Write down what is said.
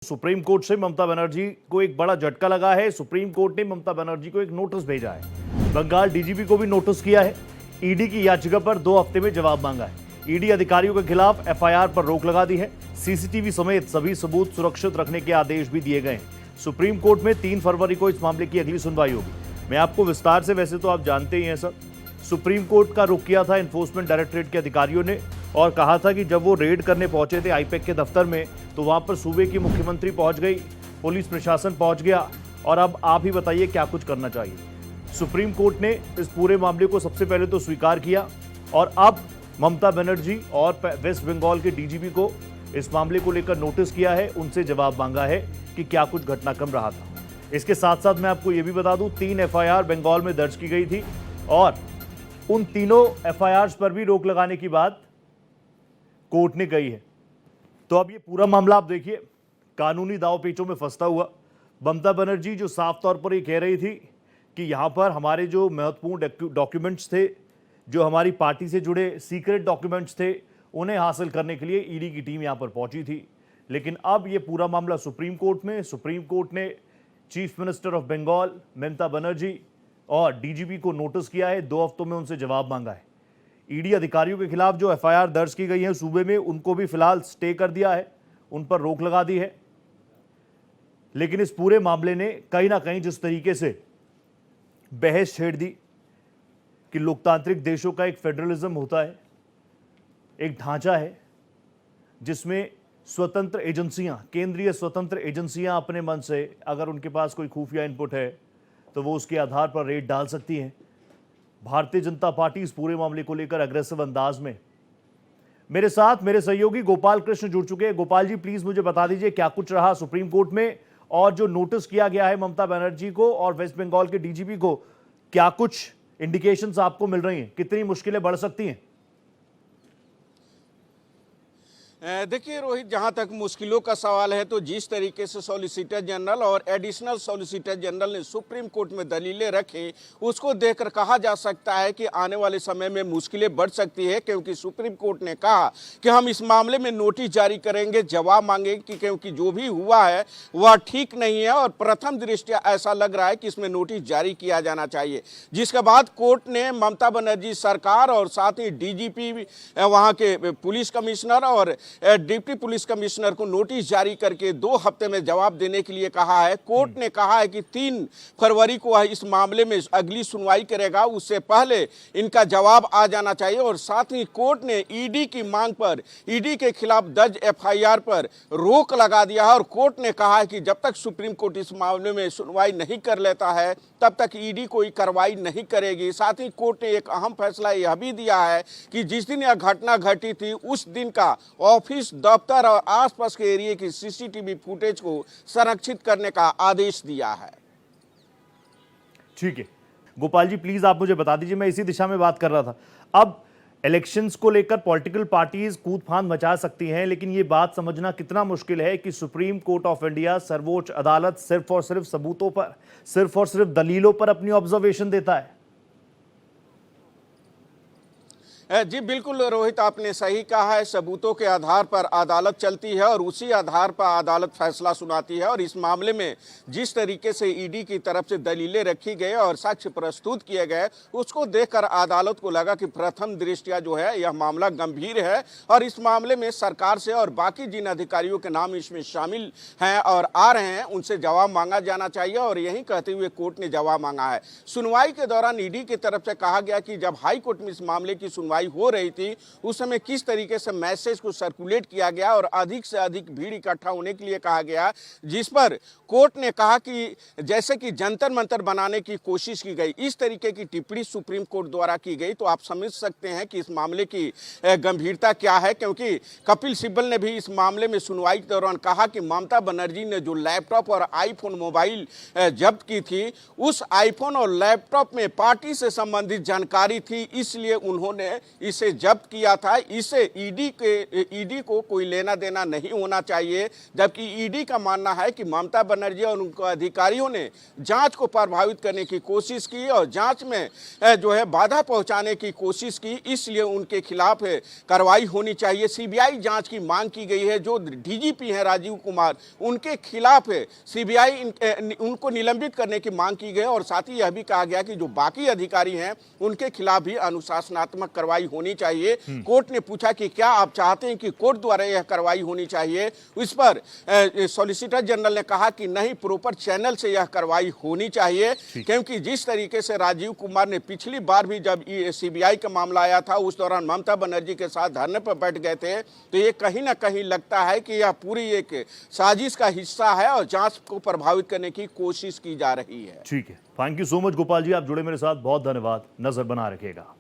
Supreme court से ममता बनर्जी को एक बड़ा झटका लगा है। सुप्रीम कोर्ट ने ममता बनर्जी को एक नोटिस भेजा है। बंगाल डीजीपी को भी नोटिस किया है। ईडी की याचिका पर 2 हफ्ते में जवाब मांगा है। ईडी अधिकारियों के खिलाफ एफआईआर पर रोक लगा दी है। सीसीटीवी समेत सभी सबूत सुरक्षित रखने के आदेश भी दिए गए हैं। सुप्रीम कोर्ट में 3 फरवरी को इस मामले की अगली सुनवाई होगी। मैं आपको विस्तार से, वैसे तो आप जानते ही हैं सर, सुप्रीम कोर्ट का रुख किया था एनफोर्समेंट डायरेक्टरेट के अधिकारियों ने और कहा था कि जब वो रेड करने पहुंचे थे आईपैक के दफ्तर में तो वहां पर सूबे की मुख्यमंत्री पहुंच गई, पुलिस प्रशासन पहुंच गया और अब आप ही बताइए क्या कुछ करना चाहिए। सुप्रीम कोर्ट ने इस पूरे मामले को सबसे पहले तो स्वीकार किया और अब ममता बनर्जी और वेस्ट बंगाल के डीजीपी को इस मामले को लेकर नोटिस किया है, उनसे जवाब मांगा है कि क्या कुछ घटनाक्रम रहा था। इसके साथ साथ मैं आपको यह भी बता दूं, 3 एफआईआर बंगाल में दर्ज की गई थी और उन तीनों एफआईआर पर भी रोक लगाने की बात कोर्ट ने कही है। तो अब ये पूरा मामला आप देखिए, कानूनी दाव पेचों में फंसता हुआ ममता बनर्जी जो साफ तौर पर ये कह रही थी कि यहां पर हमारे जो महत्वपूर्ण डॉक्यूमेंट्स थे, जो हमारी पार्टी से जुड़े सीक्रेट डॉक्यूमेंट्स थे, उन्हें हासिल करने के लिए ईडी की टीम यहां पर पहुंची थी। लेकिन अब ये पूरा मामला सुप्रीम कोर्ट में, सुप्रीम कोर्ट ने chief minister of Bengal Mamata Banerjee और डीजीपी को नोटिस किया है। 2 हफ्तों में उनसे जवाब मांगा है। ईडी अधिकारियों के खिलाफ जो एफआईआर दर्ज की गई है सूबे में, उनको भी फिलहाल स्टे कर दिया है, उन पर रोक लगा दी है। लेकिन इस पूरे मामले ने कहीं ना कहीं जिस तरीके से बहस छेड़ दी कि लोकतांत्रिक देशों का एक फेडरलिज्म होता है, एक ढांचा है जिसमें स्वतंत्र एजेंसियां, केंद्रीय स्वतंत्र एजेंसियां अपने मन से अगर उनके पास कोई खुफिया इनपुट है तो वो उसके आधार पर रेड डाल सकती हैं। भारतीय जनता पार्टी इस पूरे मामले को लेकर अग्रेसिव अंदाज में। मेरे साथ मेरे सहयोगी गोपाल कृष्ण जुड़ चुके हैं। गोपाल जी, प्लीज मुझे बता दीजिए क्या कुछ रहा सुप्रीम कोर्ट में और जो नोटिस किया गया है ममता बनर्जी को और वेस्ट बंगाल के डीजीपी को, क्या कुछ इंडिकेशंस आपको मिल रही हैं, कितनी मुश्किलें बढ़ सकती हैं? देखिए रोहित, जहां तक मुश्किलों का सवाल है तो जिस तरीके से सॉलिसिटर जनरल और एडिशनल सॉलिसिटर जनरल ने सुप्रीम कोर्ट में दलीलें रखी, उसको देखकर कहा जा सकता है कि आने वाले समय में मुश्किलें बढ़ सकती है, क्योंकि सुप्रीम कोर्ट ने कहा कि हम इस मामले में नोटिस जारी करेंगे, जवाब मांगेंगे, क्योंकि जो भी हुआ है वह ठीक नहीं है और प्रथम दृष्टया ऐसा लग रहा है कि इसमें नोटिस जारी किया जाना चाहिए। जिसके बाद कोर्ट ने ममता बनर्जी सरकार और साथ ही डीजीपी, वहाँ के पुलिस कमिश्नर और डिप्टी पुलिस कमिश्नर को नोटिस जारी करके 2 हफ्ते में जवाब देने के लिए कहा है। कोर्ट ने कहा है कि 3 फरवरी को इस मामले में अगली सुनवाई करेगा, उससे पहले इनका जवाब आ जाना चाहिए। और साथ ही कोर्ट ने ईडी की मांग पर, ईडी के खिलाफ दर्ज एफआईआर पर रोक लगा दिया है और कोर्ट ने कहा है कि जब तक सुप्रीम कोर्ट इस मामले में सुनवाई नहीं कर लेता है तब तक ईडी कोई कार्रवाई नहीं करेगी। साथ ही कोर्ट ने एक अहम फैसला यह भी दिया है कि जिस दिन यह घटना घटी थी उस दिन का ऑफिस, दफ्तर और आसपास के एरिया की सीसीटीवी फुटेज को संरक्षित करने का आदेश दिया है। ठीक है गोपाल जी, प्लीज आप मुझे बता दीजिए, मैं इसी दिशा में बात कर रहा था। अब इलेक्शंस को लेकर पॉलिटिकल पार्टीज कूद फांद मचा सकती हैं, लेकिन यह बात समझना कितना मुश्किल है कि सुप्रीम कोर्ट ऑफ इंडिया, सर्वोच्च अदालत, सिर्फ और सिर्फ सबूतों पर, सिर्फ और सिर्फ दलीलों पर अपनी ऑब्जर्वेशन देता है। जी बिल्कुल रोहित, आपने सही कहा है। सबूतों के आधार पर अदालत चलती है और उसी आधार पर अदालत फैसला सुनाती है। और इस मामले में जिस तरीके से ईडी की तरफ से दलीलें रखी गई और साक्ष्य प्रस्तुत किए गए, उसको देखकर अदालत को लगा कि प्रथम दृष्टया जो है यह मामला गंभीर है और इस मामले में सरकार से और बाकी जिन अधिकारियों के नाम इसमें शामिल हैं और आ रहे हैं उनसे जवाब मांगा जाना चाहिए। और यही कहते हुए कोर्ट ने जवाब मांगा है। सुनवाई के दौरान ईडी की तरफ से कहा गया कि जब हाई कोर्ट में इस मामले की सुनवाई हो रही थी उस समय किस तरीके से मैसेज को सर्कुलेट किया गया और अधिक से अधिक भीड़ इकट्ठा होने के लिए कहा गया, जिस पर कोर्ट ने कहा कि जैसे कि जंतर मंतर बनाने की कोशिश की गई, इस तरीके की टिप्पणी सुप्रीम कोर्ट द्वारा की गई। तो आप समझ सकते हैं कि इस मामले की गंभीरता क्या है, क्योंकि कपिल सिब्बल ने भी इस मामले में सुनवाई के दौरान कहा कि ममता बनर्जी ने जो लैपटॉप और आईफोन मोबाइल जब्त की थी, उस आईफोन और लैपटॉप में पार्टी से संबंधित जानकारी थी, इसलिए उन्होंने इसे जब्त किया था, इसे ईडी को कोई लेना देना नहीं होना चाहिए। जबकि ईडी का मानना है कि ममता बनर्जी और उनके अधिकारियों ने जांच को प्रभावित करने की कोशिश की और जांच में जो है बाधा पहुंचाने की कोशिश की, इसलिए उनके खिलाफ कार्रवाई होनी चाहिए। सीबीआई जांच की मांग की गई है। जो डीजीपी हैं राजीव कुमार, उनके खिलाफ सीबीआई उनको निलंबित करने की मांग की गई और साथ ही यह भी कहा गया कि जो बाकी अधिकारी हैं उनके खिलाफ भी अनुशासनात्मक कार्रवाई होनी चाहिए। कोर्ट ने पूछा कि क्या आप चाहते हैं कि कोर्ट द्वारा यह कार्रवाई होनी चाहिए। इस पर सॉलिसिटर जनरल ने कहा कि नहीं, प्रॉपर चैनल से यह कार्रवाई होनी चाहिए, क्योंकि जिस तरीके से राजीव कुमार ने पिछली बार भी जब सीबीआई का मामला आया था उस दौरान ममता बनर्जी के साथ धरने पर बैठ गए थे, तो ये कहीं ना कहीं लगता है कि यह पूरी एक साजिश का हिस्सा है और जांच को प्रभावित करने की कोशिश की जा रही है। ठीक है, thank you so much Gopal ji, आप जुड़े मेरे साथ, बहुत धन्यवाद। नजर बना रखिएगा।